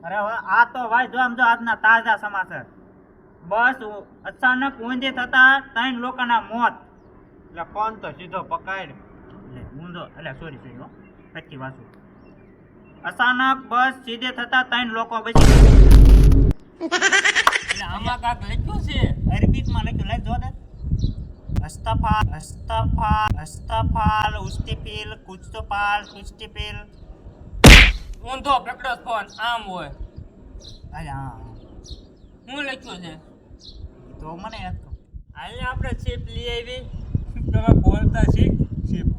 અરે વાહ, આ તો ભાઈ જો આમ જો આજના તાજા સમાચાર. બસ અચાનક ઊંધી થતા 3 લોકોના મોત. એટલે ફોન તો સીધો પકડ. એટલે ઊંધો એટલે સોરી હો, સાચી વાંચું. અચાનક બસ સીધે થતા 3 લોકો બચી ગયા. એટલે આમાં કાક લખ્યું છે અરબીમાં લખ્યું, લઈ જો દે. અસ્તફાલ ઉસ્તિફિલ કુસ્તફાલ કુસ્તિફિલ. ઊંધો પકડો ફોન આમ હોય. અરે હા, હું લખ્યું છે ઈ તો મને યાદ કર. અહીંયા આપણે ચીપ લઈ આવી. તમે બોલતા શીખ. શીખ.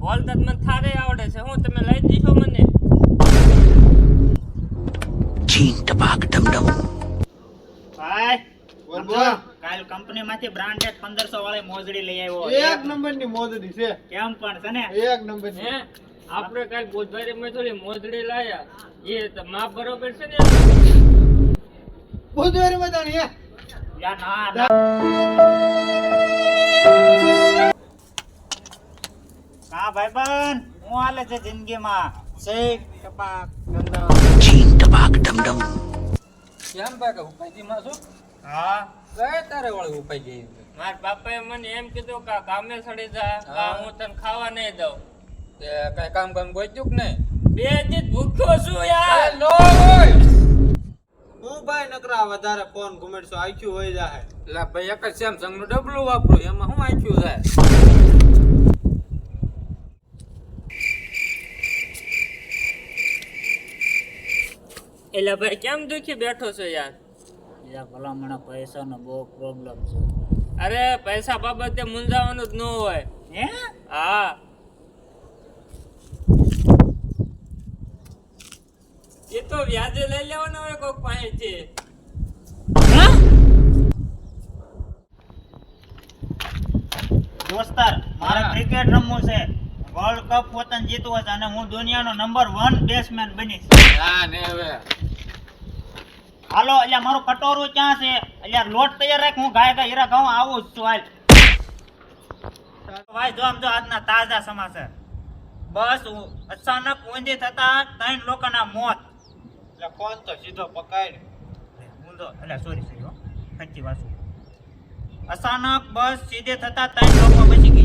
બોલતા મને થારે આવડે છે. હું તમે લઈ દીશો મને? ભાઈ બોલ બોલ. કાલ કંપનીમાંથી બ્રાન્ડેડ 1500 વાળી મોજડી લઈ આવ્યો. એક નંબરની મોજડી છે. કેમ પણ છે ને? એક નંબરની. હે આપણે કાલ બુધવારે મેં થોડી મોજડી લાયા. એ તો માપ બરોબર છે ને? બુધવારે બધાની હે. યા ના ના. કા ભાઈબંધ, હું હાલે છે જિંદગીમાં? શેખ ટપાક ધંધો. કેમ ભાઈ કે ઉપાયજી માં શું હા, ગયે તારે વાળી ઉપાયજી મારા બાપાએ મને એમ કીધું કે આ કામે સડી જા, કા હું તને ખાવા નહીં દઉં. તે કઈ કામ ગોચ્યું કે નહીં 2 દિવસ ભૂખ્યો છું યાર. હું ભાઈ નકરા વધારે ફોન ઘુમેડશો આખ્યું હોય જાહે. એટલે ભાઈ એક જ સેમસંગ નું ડબલું વાપરું એમાં શું આખ્યું છે એટલે ભાઈ કેમ દુખી બેઠો છો યાર? યા ભલામણા પૈસાનો બહુ પ્રોબ્લેમ છે. અરે પૈસા બાબતે મૂંઝાવાનું જ ન હોય. હે? હા એ તો વ્યાજે લઈ લેવાનો હોય કોઈક પાસેથી. દોસ્તાર, મારે હા. ક્રિકેટ રમવું છે. વર્લ્ડ કપ પોતાને જીતવો છે અને હું દુનિયાનો નંબર 1 બેટ્સમેન બનીશ. હા ને હવે હાલો, એટલે મારું કટોરું ક્યાં છે? એટલે લોટ તૈયાર રાખ, હું ગાય હીરા ઘઉં આવું જ છું. હાલ ભાઈ જો આમ જો આજના તાજા સમાચાર. બસ અચાનક ઊંધી થતા 3 લોકોના મોત. એટલે ફોન તો સીધો પકડ. ઊંધો એટલે સોરી હો, સાચી વાંચું. અચાનક બસ સીધે થતા 3 લોકો બચી ગયા.